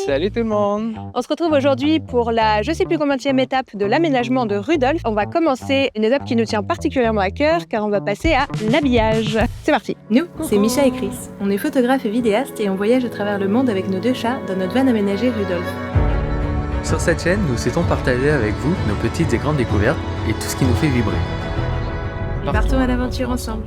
Salut tout le monde. On se retrouve aujourd'hui pour la je sais plus combienième étape de l'aménagement de Rudolf. On va commencer une étape qui nous tient particulièrement à cœur car on va passer à l'habillage. C'est parti. Nous, c'est Micha et Chris. On est photographes et vidéastes et on voyage à travers le monde avec nos 2 chats dans notre van aménagée Rudolf. Sur cette chaîne, nous souhaitons partager avec vous nos petites et grandes découvertes et tout ce qui nous fait vibrer. Partons à l'aventure ensemble.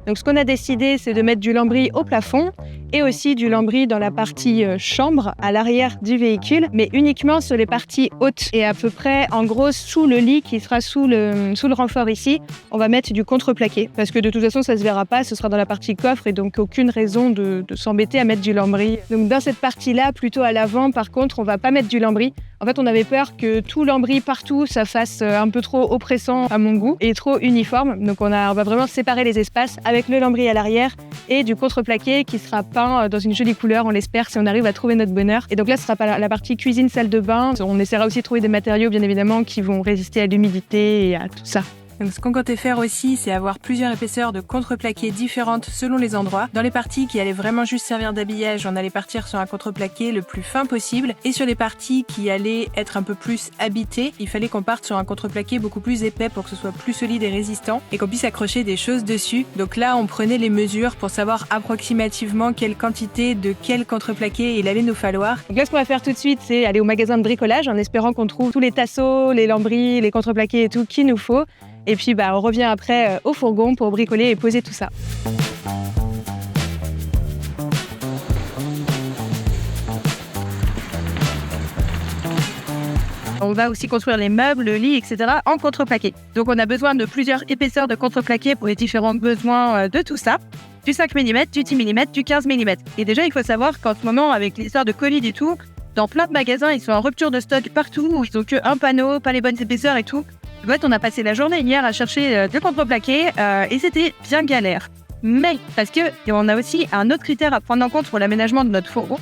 Donc ce qu'on a décidé, c'est de mettre du lambris au plafond et aussi du lambris dans la partie chambre à l'arrière du véhicule, mais uniquement sur les parties hautes et à peu près en gros sous le lit qui sera sous le renfort ici, on va mettre du contreplaqué parce que de toute façon ça se verra pas, ce sera dans la partie coffre et donc aucune raison de s'embêter à mettre du lambris. Donc dans cette partie-là, plutôt à l'avant, par contre, on va pas mettre du lambris. En fait, on avait peur que tout lambris partout, ça fasse un peu trop oppressant à mon goût et trop uniforme. Donc on va vraiment séparer les espaces avec le lambris à l'arrière et du contreplaqué qui sera peint dans une jolie couleur, on l'espère, si on arrive à trouver notre bonheur. Et donc là, ce sera pas la partie cuisine, salle de bain. On essaiera aussi de trouver des matériaux, bien évidemment, qui vont résister à l'humidité et à tout ça. Donc ce qu'on comptait faire aussi, c'est avoir plusieurs épaisseurs de contreplaqué différentes selon les endroits. Dans les parties qui allaient vraiment juste servir d'habillage, on allait partir sur un contreplaqué le plus fin possible. Et sur les parties qui allaient être un peu plus habitées, il fallait qu'on parte sur un contreplaqué beaucoup plus épais pour que ce soit plus solide et résistant et qu'on puisse accrocher des choses dessus. Donc là, on prenait les mesures pour savoir approximativement quelle quantité de quel contreplaqué il allait nous falloir. Donc là, ce qu'on va faire tout de suite, c'est aller au magasin de bricolage en espérant qu'on trouve tous les tasseaux, les lambris, les contreplaqués et tout qu'il nous faut. Et puis on revient après au fourgon pour bricoler et poser tout ça. On va aussi construire les meubles, le lit, etc. en contreplaqué. Donc on a besoin de plusieurs épaisseurs de contreplaqué pour les différents besoins de tout ça. Du 5 mm, du 10 mm, du 15 mm. Et déjà, il faut savoir qu'en ce moment, avec l'histoire de Covid et tout, dans plein de magasins, ils sont en rupture de stock partout, où ils n'ont qu'un panneau, pas les bonnes épaisseurs et tout. En fait, on a passé la journée hier à chercher des contreplaqués et c'était bien galère. Mais, parce qu'on a aussi un autre critère à prendre en compte pour l'aménagement de notre fourgon.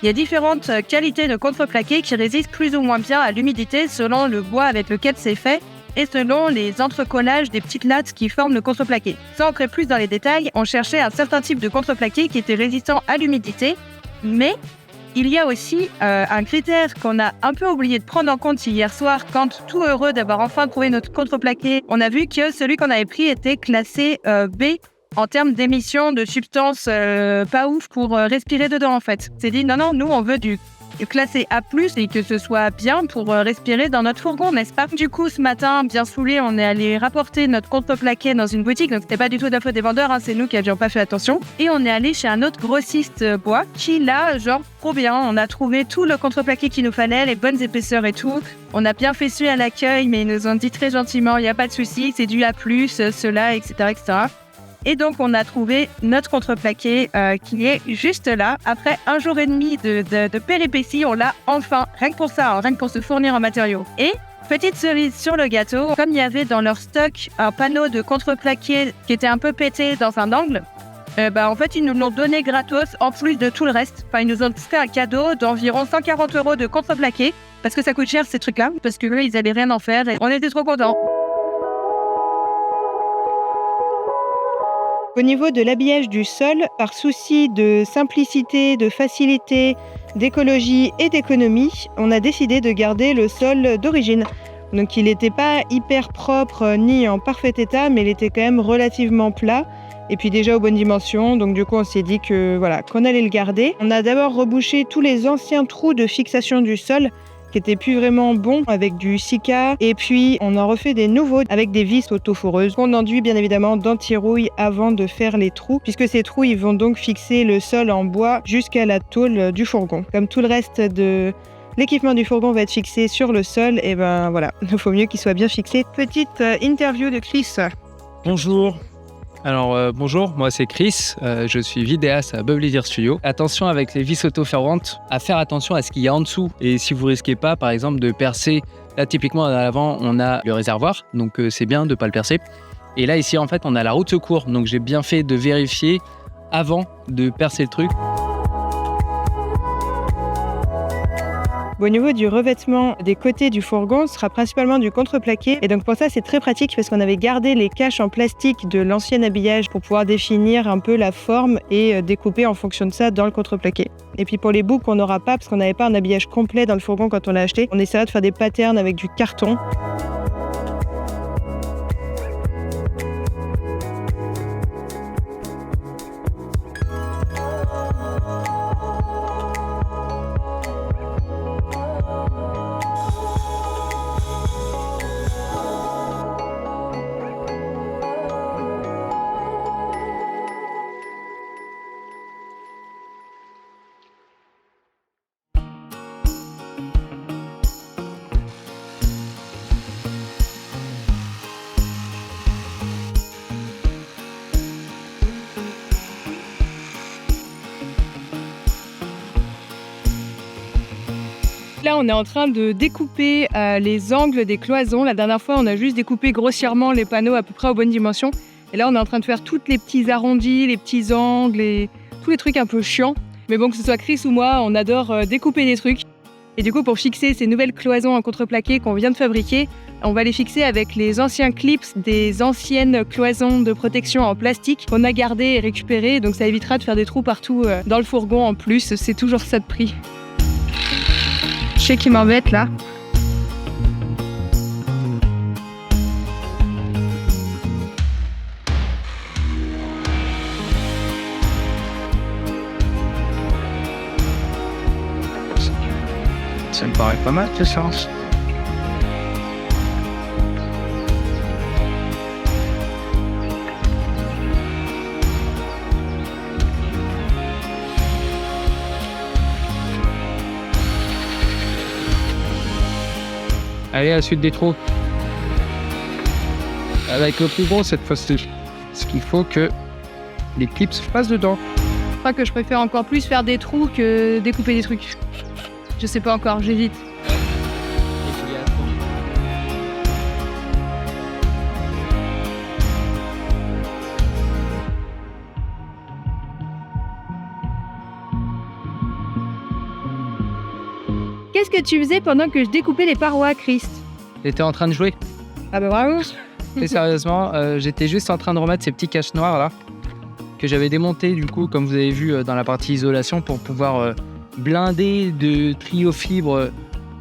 Il y a différentes qualités de contreplaqué qui résistent plus ou moins bien à l'humidité selon le bois avec lequel c'est fait et selon les entrecollages des petites lattes qui forment le contreplaqué. Sans entrer plus dans les détails, on cherchait un certain type de contreplaqué qui était résistant à l'humidité, mais il y a aussi un critère qu'on a un peu oublié de prendre en compte hier soir quand, tout heureux d'avoir enfin trouvé notre contreplaqué, on a vu que celui qu'on avait pris était classé B en termes d'émissions de substances pas ouf pour respirer dedans en fait. C'est dit non, nous on veut du classé A+, et que ce soit bien pour respirer dans notre fourgon, n'est-ce pas? Du coup, ce matin, bien saoulé, on est allé rapporter notre contreplaqué dans une boutique, donc c'était pas du tout de la faute des vendeurs, c'est nous qui avions pas fait attention. Et on est allé chez un autre grossiste bois qui, là, genre, trop bien, on a trouvé tout le contreplaqué qu'il nous fallait, les bonnes épaisseurs et tout. On a bien fait suer à l'accueil, mais ils nous ont dit très gentiment, il n'y a pas de souci, c'est du A+, cela, etc., etc. Et donc, on a trouvé notre contreplaqué qui est juste là. Après 1 jour et demi de péripéties, on l'a enfin, rien que pour ça, rien que pour se fournir en matériaux. Et petite cerise sur le gâteau, comme il y avait dans leur stock un panneau de contreplaqué qui était un peu pété dans un angle, en fait, ils nous l'ont donné gratos en plus de tout le reste. Enfin, ils nous ont fait un cadeau d'environ 140 € de contreplaqué parce que ça coûte cher ces trucs-là, parce qu'eux, ils allaient rien en faire et on était trop contents. Au niveau de l'habillage du sol, par souci de simplicité, de facilité, d'écologie et d'économie, on a décidé de garder le sol d'origine. Donc il n'était pas hyper propre ni en parfait état, mais il était quand même relativement plat. Et puis déjà aux bonnes dimensions, donc du coup on s'est dit qu'on allait le garder. On a d'abord rebouché tous les anciens trous de fixation du sol, qui étaient plus vraiment bons avec du Sika, et puis on en refait des nouveaux avec des vis auto-foreuses qu'on enduit bien évidemment d'anti-rouille avant de faire les trous, puisque ces trous ils vont donc fixer le sol en bois jusqu'à la tôle du fourgon. Comme tout le reste de l'équipement du fourgon va être fixé sur le sol, et il faut mieux qu'il soit bien fixé. Petite interview de Chris. Bonjour. Alors bonjour, moi c'est Chris, je suis vidéaste à Bubbly Deer Studio. Attention avec les vis auto-ferrantes, à faire attention à ce qu'il y a en dessous. Et si vous risquez pas par exemple de percer, là typiquement à l'avant on a le réservoir, donc c'est bien de ne pas le percer. Et là ici en fait on a la roue de secours, donc j'ai bien fait de vérifier avant de percer le truc. Au niveau du revêtement des côtés du fourgon, ce sera principalement du contreplaqué. Et donc pour ça, c'est très pratique parce qu'on avait gardé les caches en plastique de l'ancien habillage pour pouvoir définir un peu la forme et découper en fonction de ça dans le contreplaqué. Et puis pour les boucles, on n'aura pas parce qu'on n'avait pas un habillage complet dans le fourgon quand on l'a acheté. On essaiera de faire des patterns avec du carton. Là, on est en train de découper les angles des cloisons. La dernière fois, on a juste découpé grossièrement les panneaux à peu près aux bonnes dimensions. Et là, on est en train de faire tous les petits arrondis, les petits angles et tous les trucs un peu chiants. Mais bon, que ce soit Chris ou moi, on adore découper des trucs. Et du coup, pour fixer ces nouvelles cloisons en contreplaqué qu'on vient de fabriquer, on va les fixer avec les anciens clips des anciennes cloisons de protection en plastique qu'on a gardées et récupérées. Donc ça évitera de faire des trous partout dans le fourgon en plus. C'est toujours ça de prix. Je sais qui m'embête là. Ça me paraît pas mal, ce sens. Allez, à la suite des trous. Avec le plus gros cette fois-ci. Parce qu'il faut que les clips passent dedans. Je crois que je préfère encore plus faire des trous que découper des trucs. Je sais pas encore, j'hésite. Qu'est-ce que tu faisais pendant que je découpais les parois, Chris? J'étais en train de jouer. Ah bah bravo. Très sérieusement, j'étais juste en train de remettre ces petits caches noirs là que j'avais démontés du coup, comme vous avez vu dans la partie isolation, pour pouvoir blinder de trio-fibres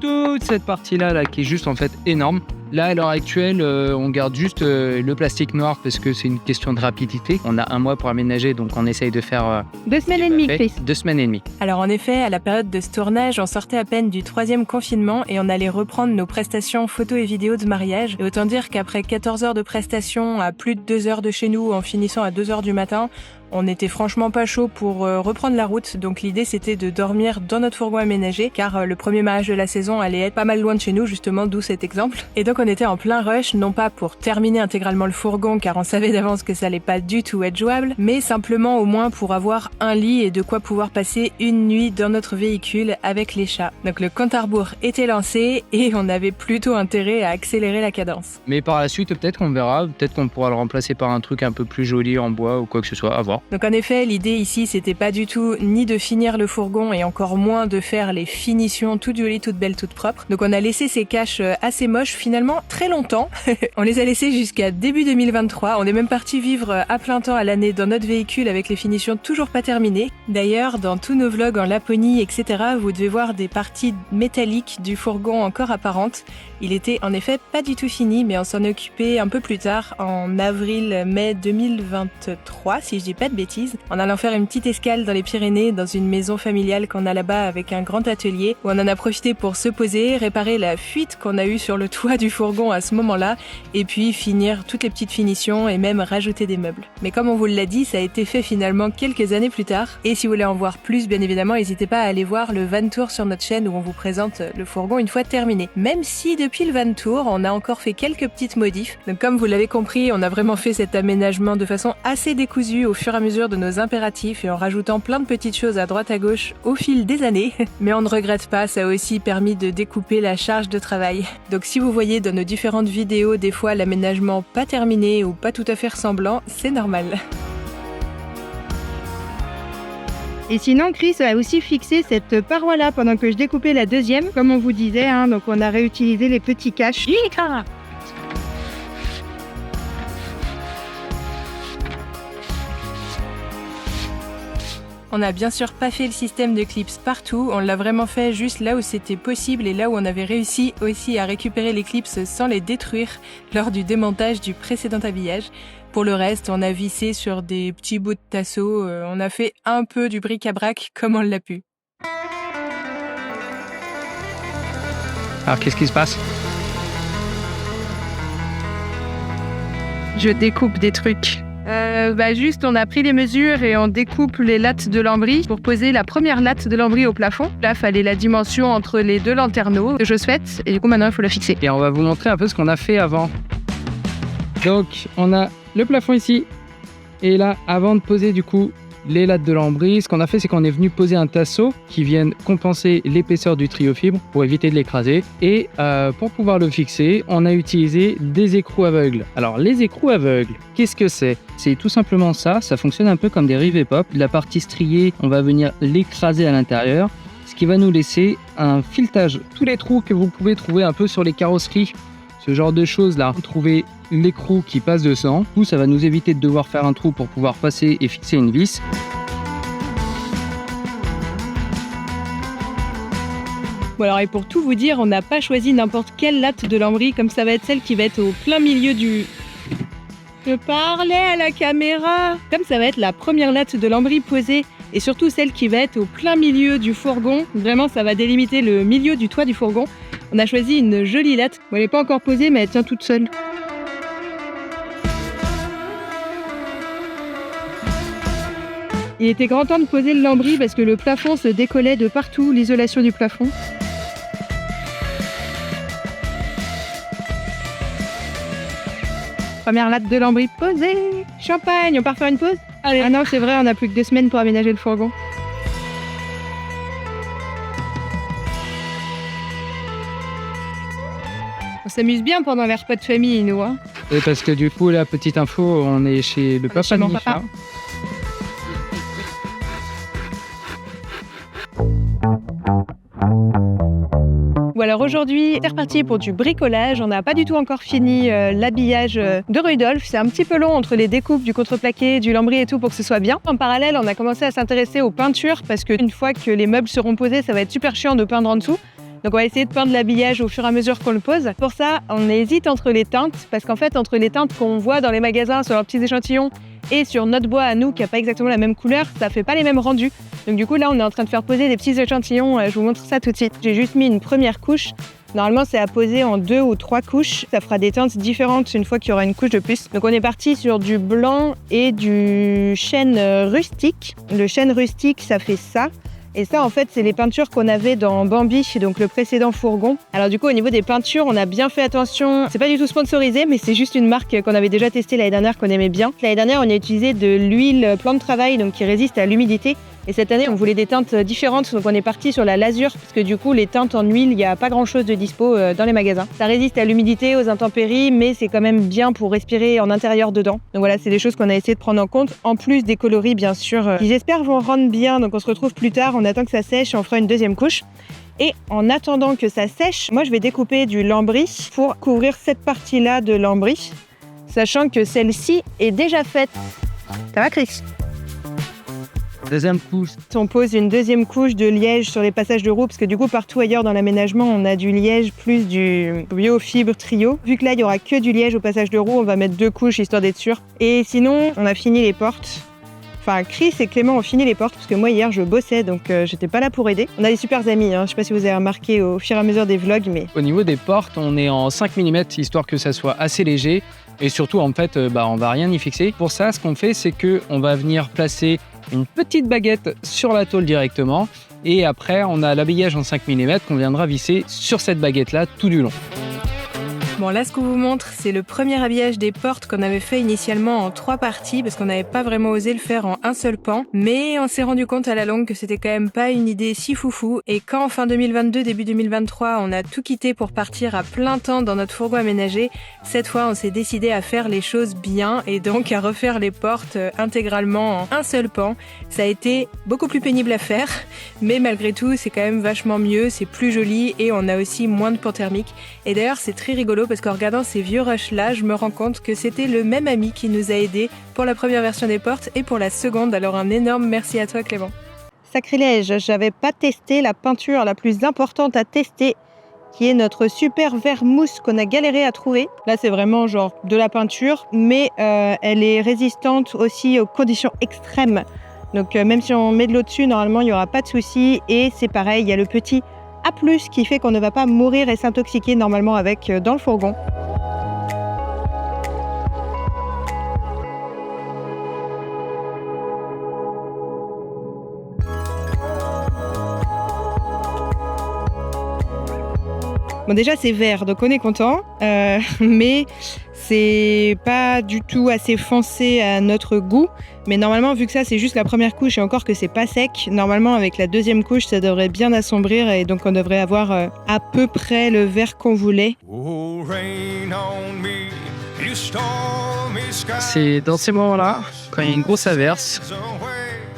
toute cette partie-là qui est juste en fait énorme. Là, à l'heure actuelle, on garde juste le plastique noir parce que c'est une question de rapidité. On a 1 mois pour aménager, donc on essaye de faire 2 semaines et demie, Chris. 2 semaines et demie. Alors en effet, à la période de ce tournage, on sortait à peine du 3e confinement et on allait reprendre nos prestations photos et vidéos de mariage. Et autant dire qu'après 14 heures de prestations à plus de 2 heures de chez nous, en finissant à 2 heures du matin, on n'était franchement pas chaud pour reprendre la route. Donc l'idée, c'était de dormir dans notre fourgon aménagé, car le premier mariage de la saison allait être pas mal loin de chez nous, justement, d'où cet exemple. Et donc on était en plein rush, non pas pour terminer intégralement le fourgon, car on savait d'avance que ça allait pas du tout être jouable, mais simplement au moins pour avoir un lit et de quoi pouvoir passer une nuit dans notre véhicule avec les chats. Donc le compte à rebours était lancé et on avait plutôt intérêt à accélérer la cadence. Mais par la suite, peut-être qu'on verra, peut-être qu'on pourra le remplacer par un truc un peu plus joli en bois ou quoi que ce soit, à voir. Donc en effet, l'idée ici, c'était pas du tout ni de finir le fourgon et encore moins de faire les finitions toutes jolies, toutes belles, toutes propres. Donc on a laissé ces caches assez moches finalement très longtemps. On les a laissées jusqu'à début 2023. On est même parti vivre à plein temps à l'année dans notre véhicule avec les finitions toujours pas terminées. D'ailleurs, dans tous nos vlogs en Laponie, etc., vous devez voir des parties métalliques du fourgon encore apparentes. Il était en effet pas du tout fini, mais on s'en occupait un peu plus tard, en avril-mai 2023, si je dis pas de bêtises, en allant faire une petite escale dans les Pyrénées, dans une maison familiale qu'on a là-bas avec un grand atelier, où on en a profité pour se poser, réparer la fuite qu'on a eue sur le toit du fourgon à ce moment-là, et puis finir toutes les petites finitions et même rajouter des meubles. Mais comme on vous l'a dit, ça a été fait finalement quelques années plus tard, et si vous voulez en voir plus, bien évidemment, n'hésitez pas à aller voir le van tour sur notre chaîne où on vous présente le fourgon une fois terminé. Même si depuis le van tour, on a encore fait quelques petites modifs. Donc comme vous l'avez compris, on a vraiment fait cet aménagement de façon assez décousue au fur et à mesure de nos impératifs et en rajoutant plein de petites choses à droite à gauche au fil des années. Mais on ne regrette pas, ça a aussi permis de découper la charge de travail. Donc si vous voyez dans nos différentes vidéos des fois l'aménagement pas terminé ou pas tout à fait ressemblant, c'est normal. Et sinon, Chris a aussi fixé cette paroi-là pendant que je découpais la deuxième, comme on vous disait, hein, donc on a réutilisé les petits caches. On n'a bien sûr pas fait le système de clips partout, on l'a vraiment fait juste là où c'était possible et là où on avait réussi aussi à récupérer les clips sans les détruire lors du démontage du précédent habillage. Pour le reste, on a vissé sur des petits bouts de tasseau, on a fait un peu du bric-à-brac comme on l'a pu. Alors qu'est-ce qui se passe? Je découpe des trucs. Juste, on a pris les mesures et on découpe les lattes de lambris pour poser la première latte de lambris au plafond. Là, il fallait la dimension entre les deux lanterneaux que je souhaite et du coup, maintenant, il faut la fixer. Et on va vous montrer un peu ce qu'on a fait avant. Donc, on a le plafond ici. Et là, avant de poser du coup les lattes de lambris, ce qu'on a fait, c'est qu'on est venu poser un tasseau qui vienne compenser l'épaisseur du trio fibre pour éviter de l'écraser. Et pour pouvoir le fixer, on a utilisé des écrous aveugles. Alors, les écrous aveugles, qu'est-ce que c'est? C'est tout simplement ça. Ça fonctionne un peu comme des rivets pop. La partie striée, on va venir l'écraser à l'intérieur, ce qui va nous laisser un filetage. Tous les trous que vous pouvez trouver un peu sur les carrosseries, ce genre de choses là, trouver l'écrou qui passe dedans. Tout ça va nous éviter de devoir faire un trou pour pouvoir passer et fixer une vis. Bon alors, et pour tout vous dire, on n'a pas choisi n'importe quelle latte de lambris, comme ça va être celle qui va être au plein milieu du... Je parlais à la caméra. Comme ça va être la première latte de lambris posée et surtout celle qui va être au plein milieu du fourgon. Vraiment, ça va délimiter le milieu du toit du fourgon. On a choisi une jolie latte. Bon, elle n'est pas encore posée, mais elle tient toute seule. Il était grand temps de poser le lambris parce que le plafond se décollait de partout, l'isolation du plafond. Première latte de lambris posée. Champagne, on part faire une pause? Allez. Ah non, c'est vrai, on n'a plus que 2 semaines pour aménager le fourgon. On s'amuse bien pendant les repas de famille, nous. Hein. Et parce que du coup, la petite info, on est chez le papa de mon Micha. papa. Bon alors aujourd'hui, c'est reparti pour du bricolage. On n'a pas du tout encore fini l'habillage de Rudolf. C'est un petit peu long entre les découpes du contreplaqué, du lambris et tout pour que ce soit bien. En parallèle, on a commencé à s'intéresser aux peintures parce qu'une fois que les meubles seront posés, ça va être super chiant de peindre en dessous. Donc on va essayer de peindre l'habillage au fur et à mesure qu'on le pose. Pour ça, on hésite entre les teintes parce qu'en fait, entre les teintes qu'on voit dans les magasins sur leurs petits échantillons et sur notre bois à nous qui n'a pas exactement la même couleur, ça fait pas les mêmes rendus. Donc du coup là on est en train de faire poser des petits échantillons, je vous montre ça tout de suite. J'ai juste mis une première couche, normalement c'est à poser en 2 ou 3 couches, ça fera des teintes différentes une fois qu'il y aura une couche de plus. Donc on est parti sur du blanc et du chêne rustique. Le chêne rustique ça fait ça. Et ça, en fait, c'est les peintures qu'on avait dans Bambi, donc le précédent fourgon. Alors du coup, au niveau des peintures, on a bien fait attention. C'est pas du tout sponsorisé, mais c'est juste une marque qu'on avait déjà testée l'année dernière, qu'on aimait bien. L'année dernière, on a utilisé de l'huile plan de travail, donc qui résiste à l'humidité. Et cette année, on voulait des teintes différentes, donc on est parti sur la lasure, parce que du coup, les teintes en huile, il n'y a pas grand-chose de dispo dans les magasins. Ça résiste à l'humidité, aux intempéries, mais c'est quand même bien pour respirer en intérieur dedans. Donc voilà, c'est des choses qu'on a essayé de prendre en compte, en plus des coloris, bien sûr, qui j'espère vont rendre bien. Donc on se retrouve plus tard, on attend que ça sèche et on fera une deuxième couche. Et en attendant que ça sèche, moi je vais découper du lambris pour couvrir cette partie-là de lambris, sachant que celle-ci est déjà faite. Ça va, Chris ? Deuxième couche. On pose une deuxième couche de liège sur les passages de roue parce que du coup partout ailleurs dans l'aménagement on a du liège plus du biofibre trio. Vu que là il y aura que du liège au passage de roue, on va mettre 2 couches histoire d'être sûr. Et sinon on a fini les portes. Enfin Chris et Clément ont fini les portes parce que moi hier je bossais donc j'étais pas là pour aider. On a des super amis, hein. Je sais pas si vous avez remarqué au fur et à mesure des vlogs mais... Au niveau des portes, on est en 5 mm histoire que ça soit assez léger. Et surtout en fait, on va rien y fixer. Pour ça, ce qu'on fait, c'est qu'on va venir placer une petite baguette sur la tôle directement et après on a l'habillage en 5 mm qu'on viendra visser sur cette baguette là tout du long. Bon, là, ce qu'on vous montre, c'est le premier habillage des portes qu'on avait fait initialement en 3 parties parce qu'on n'avait pas vraiment osé le faire en un seul pan. Mais on s'est rendu compte à la longue que c'était quand même pas une idée si foufou. Et quand, fin 2022, début 2023, on a tout quitté pour partir à plein temps dans notre fourgon aménagé, cette fois, on s'est décidé à faire les choses bien et donc à refaire les portes intégralement en un seul pan. Ça a été beaucoup plus pénible à faire, mais malgré tout, c'est quand même vachement mieux, c'est plus joli et on a aussi moins de pan thermique. Et d'ailleurs, c'est très rigolo parce qu'en regardant ces vieux rushs-là, je me rends compte que c'était le même ami qui nous a aidés pour la première version des portes et pour la seconde. Alors un énorme merci à toi Clément. Sacrilège, j'avais pas testé la peinture la plus importante à tester, qui est notre super verre mousse qu'on a galéré à trouver. Là, c'est vraiment genre de la peinture, mais elle est résistante aussi aux conditions extrêmes. Donc même si on met de l'eau dessus, normalement, il n'y aura pas de souci. Et c'est pareil, il y a le petit A+, qui fait qu'on ne va pas mourir et s'intoxiquer normalement avec dans le fourgon. Bon, déjà c'est vert, donc on est content, mais c'est pas du tout assez foncé à notre goût. Mais normalement, vu que ça c'est juste la première couche et encore que c'est pas sec, normalement avec la deuxième couche ça devrait bien assombrir et donc on devrait avoir à peu près le vert qu'on voulait. C'est dans ces moments-là, quand il y a une grosse averse,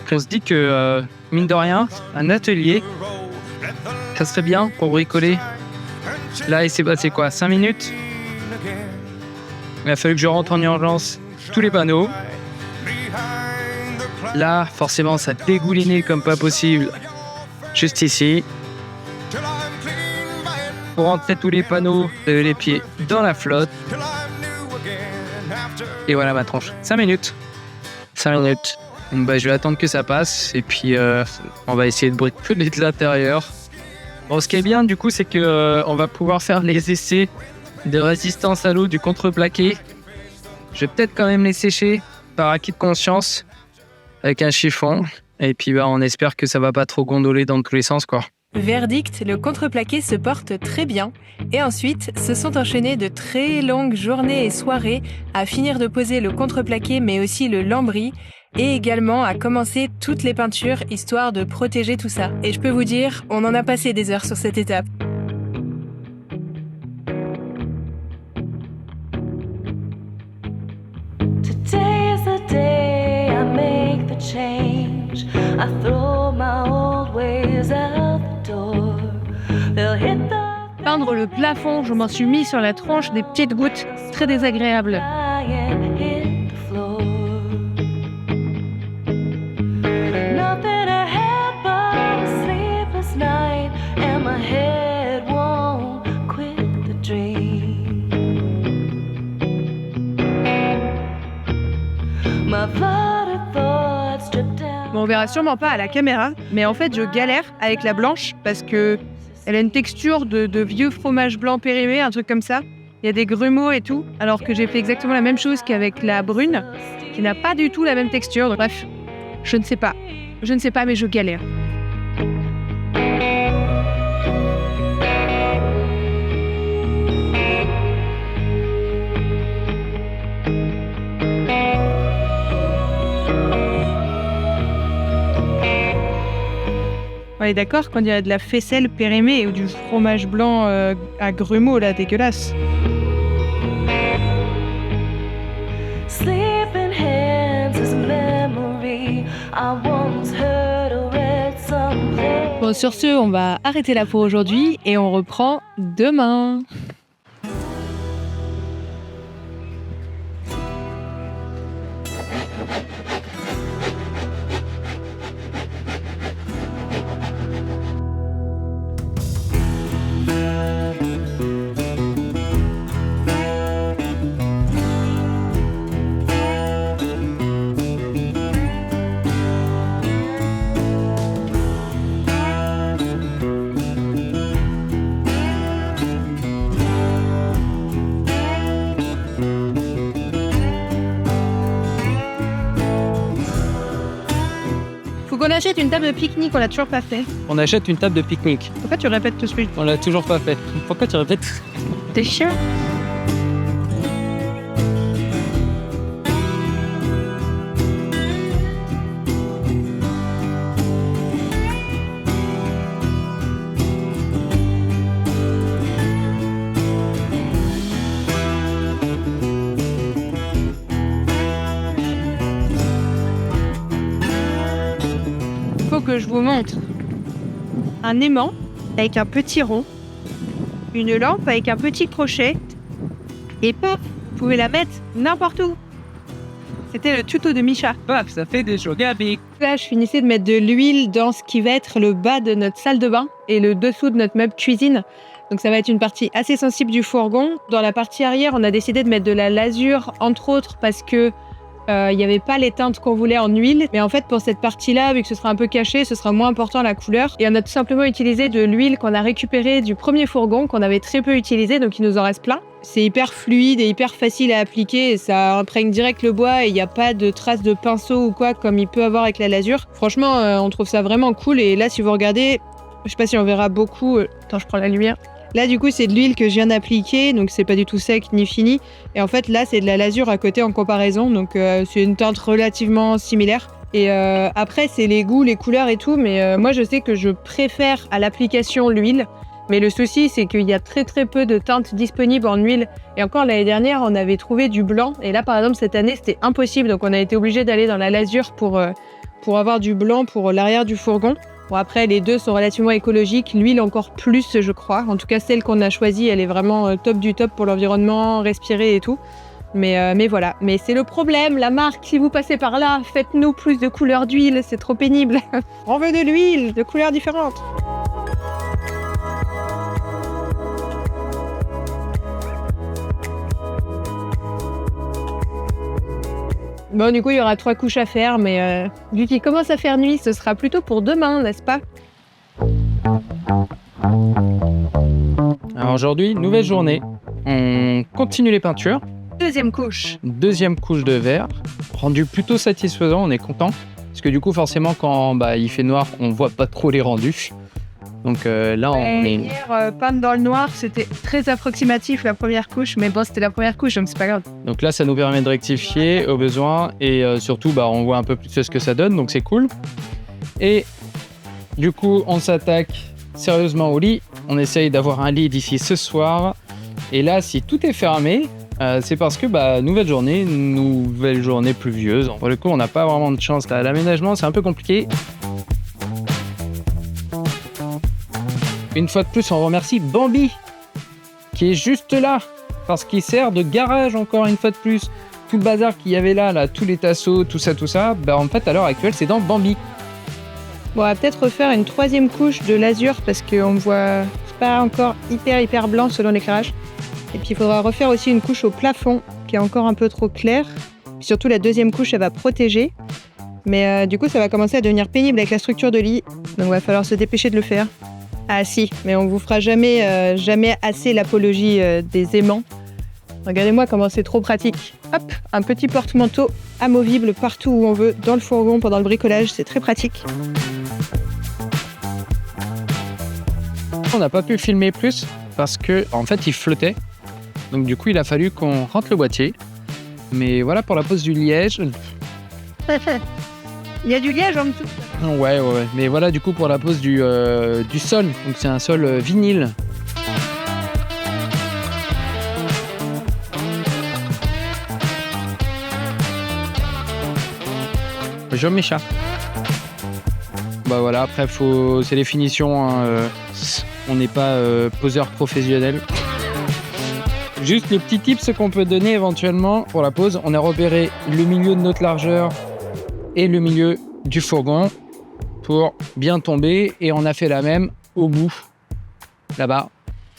qu'on se dit que, mine de rien, un atelier, ça serait bien pour bricoler. Là, il s'est passé quoi, 5 minutes? Il a fallu que je rentre en urgence tous les panneaux. Là, forcément, ça dégoulinait comme pas possible. Juste ici. Pour rentrer tous les panneaux, les pieds dans la flotte. Et voilà ma tronche. 5 minutes. 5 minutes. Donc, je vais attendre que ça passe. Et puis, on va essayer de bricoler de l'intérieur. Bon, ce qui est bien, du coup, c'est que on va pouvoir faire les essais de résistance à l'eau du contreplaqué. Je vais peut-être quand même les sécher par acquis de conscience avec un chiffon. Et puis, on espère que ça va pas trop gondoler dans tous les sens, quoi. Verdict, le contreplaqué se porte très bien. Et ensuite, se sont enchaînées de très longues journées et soirées à finir de poser le contreplaqué, mais aussi le lambris. Et également à commencer toutes les peintures, histoire de protéger tout ça. Et je peux vous dire, on en a passé des heures sur cette étape. Today is the day I make the change. I throw my old ways out the door. They'll hit the Peindre le plafond, je m'en suis mis sur la tronche des petites gouttes, très désagréable. and hit the floor. Nothing ahead but a sleepless night, and my head won't quit the dream. My flooded thoughts drip down. Bon, on verra sûrement pas à la caméra, mais en fait je galère avec la blanche parce que elle a une texture de vieux fromage blanc périmé, un truc comme ça. Il y a des grumeaux et tout, alors que j'ai fait exactement la même chose qu'avec la brune, qui n'a pas du tout la même texture. Donc, bref, je ne sais pas, mais je galère. On est d'accord quand il y a de la faisselle périmée ou du fromage blanc à grumeaux, là, dégueulasse. Sleeping hands is a memory I once heard or read someplace. Bon, sur ce, on va arrêter là pour aujourd'hui et on reprend demain. Faut qu'on achète une table de pique-nique, on l'a toujours pas fait. On achète une table de pique-nique. Pourquoi tu répètes tout de suite? On l'a toujours pas fait. Pourquoi tu répètes? T'es chiant. que je vous montre un aimant avec un petit rond, une lampe avec un petit crochet, et paf, vous pouvez la mettre n'importe où. C'était le tuto de Micha. Paf, ça fait des choses gabiques. Là, je finissais de mettre de l'huile dans ce qui va être le bas de notre salle de bain et le dessous de notre meuble cuisine. Donc ça va être une partie assez sensible du fourgon. Dans la partie arrière, on a décidé de mettre de la lasure, entre autres parce que il n'y avait pas les teintes qu'on voulait en huile. Mais en fait, pour cette partie-là, vu que ce sera un peu caché, ce sera moins important la couleur. Et on a tout simplement utilisé de l'huile qu'on a récupérée du premier fourgon, qu'on avait très peu utilisé, donc il nous en reste plein. C'est hyper fluide et hyper facile à appliquer et ça imprègne direct le bois et il n'y a pas de traces de pinceau ou quoi comme il peut avoir avec la lasure. Franchement, on trouve ça vraiment cool. Et là, si vous regardez, je sais pas si on verra beaucoup. Attends, je prends la lumière. Là, du coup, c'est de l'huile que je viens d'appliquer, donc c'est pas du tout sec ni fini. Et en fait, là, c'est de la lasure à côté en comparaison, donc c'est une teinte relativement similaire. Et après, c'est les goûts, les couleurs et tout, mais moi, je sais que je préfère à l'application l'huile. Mais le souci, c'est qu'il y a très très peu de teintes disponibles en huile. Et encore l'année dernière, on avait trouvé du blanc. Et là, par exemple, cette année, c'était impossible. Donc, on a été obligé d'aller dans la lasure pour avoir du blanc pour l'arrière du fourgon. Bon, après, les deux sont relativement écologiques. L'huile encore plus, je crois. En tout cas, celle qu'on a choisie, elle est vraiment top du top pour l'environnement, respirer et tout. Mais voilà. Mais c'est le problème, la marque. Si vous passez par là, faites-nous plus de couleurs d'huile. C'est trop pénible. On veut de l'huile, de couleurs différentes. Bon, du coup, il y aura 3 couches à faire, mais vu qu'il commence à faire nuit, ce sera plutôt pour demain, n'est-ce pas? Alors aujourd'hui, nouvelle journée. On continue les peintures. Deuxième couche. Deuxième couche de verre. Rendu plutôt satisfaisant, on est content. Parce que du coup, forcément, quand il fait noir, on voit pas trop les rendus. Donc là, on est... Hier, peindre dans le noir, c'était très approximatif la première couche, mais bon, c'était la première couche, donc c'est pas grave. Donc là, ça nous permet de rectifier au besoin et surtout, on voit un peu plus ce que ça donne, donc c'est cool. Et du coup, on s'attaque sérieusement au lit. On essaye d'avoir un lit d'ici ce soir. Et là, si tout est fermé, c'est parce que nouvelle journée pluvieuse. Pour le coup, on n'a pas vraiment de chance là. L'aménagement, c'est un peu compliqué. Une fois de plus, on remercie Bambi, qui est juste là, parce qu'il sert de garage encore une fois de plus. Tout le bazar qu'il y avait là, tous les tasseaux, tout ça, en fait, à l'heure actuelle, c'est dans Bambi. Bon, on va peut-être refaire une 3e couche de lasure, parce qu'on voit pas encore hyper blanc selon l'éclairage. Et puis, il faudra refaire aussi une couche au plafond, qui est encore un peu trop claire. Puis surtout, la 2e couche, elle va protéger. Mais du coup, ça va commencer à devenir pénible avec la structure de lit. Donc, il va falloir se dépêcher de le faire. Ah si, mais on vous fera jamais assez l'apologie des aimants. Regardez-moi comment c'est trop pratique. Hop, un petit porte-manteau amovible partout où on veut, dans le fourgon, pendant le bricolage, c'est très pratique. On n'a pas pu filmer plus parce que en fait il flottait. Donc du coup il a fallu qu'on rentre le boîtier. Mais voilà pour la pose du liège. Il y a du liège en dessous. Ouais. Mais voilà du coup pour la pose du sol. Donc c'est un sol vinyle. Bonjour Micha. Voilà, après c'est les finitions. On n'est pas poseur professionnel. Juste les petits tips qu'on peut donner éventuellement pour la pose. On a repéré le milieu de notre largeur et le milieu du fourgon pour bien tomber et on a fait la même au bout là-bas.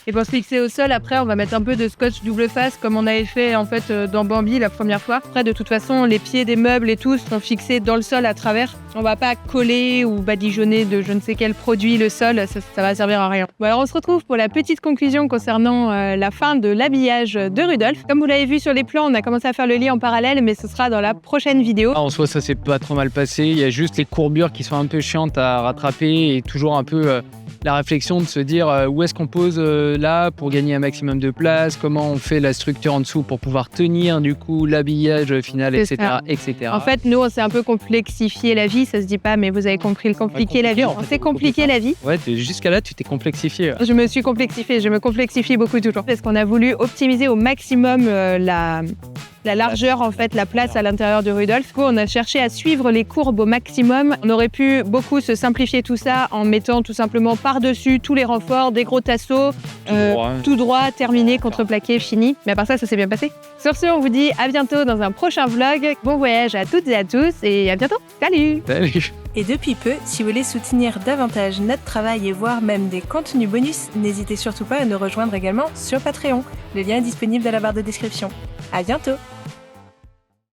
Et pour se fixer au sol, après, on va mettre un peu de scotch double face comme on avait fait en fait dans Bambi la première fois. Après, de toute façon, les pieds des meubles et tout seront fixés dans le sol à travers. On va pas coller ou badigeonner de je ne sais quel produit le sol, ça va servir à rien. Bon, alors on se retrouve pour la petite conclusion concernant la fin de l'habillage de Rudolf. Comme vous l'avez vu sur les plans, on a commencé à faire le lit en parallèle, mais ce sera dans la prochaine vidéo. En soi, ça s'est pas trop mal passé. Il y a juste les courbures qui sont un peu chiantes à rattraper et toujours un peu... la réflexion de se dire où est-ce qu'on pose là pour gagner un maximum de place, comment on fait la structure en dessous pour pouvoir tenir du coup l'habillage final, etc. En fait, nous, on s'est un peu complexifié la vie, ça se dit pas, mais vous avez compris le compliqué la vie. On s'est compliqué la vie. Ouais, jusqu'à là, tu t'es complexifié. Je me suis complexifiée, je me complexifie beaucoup toujours parce qu'on a voulu optimiser au maximum la largeur, en fait, la place à l'intérieur du Rudolph. Du coup, on a cherché à suivre les courbes au maximum. On aurait pu beaucoup se simplifier tout ça en mettant tout simplement par-dessus tous les renforts, des gros tasseaux, tout droit, terminé, contreplaqué, fini. Mais à part ça s'est bien passé. Sur ce, on vous dit à bientôt dans un prochain vlog. Bon voyage à toutes et à tous et à bientôt. Salut! Salut. Et depuis peu, si vous voulez soutenir davantage notre travail et voir même des contenus bonus, n'hésitez surtout pas à nous rejoindre également sur Patreon. Le lien est disponible dans la barre de description. À bientôt!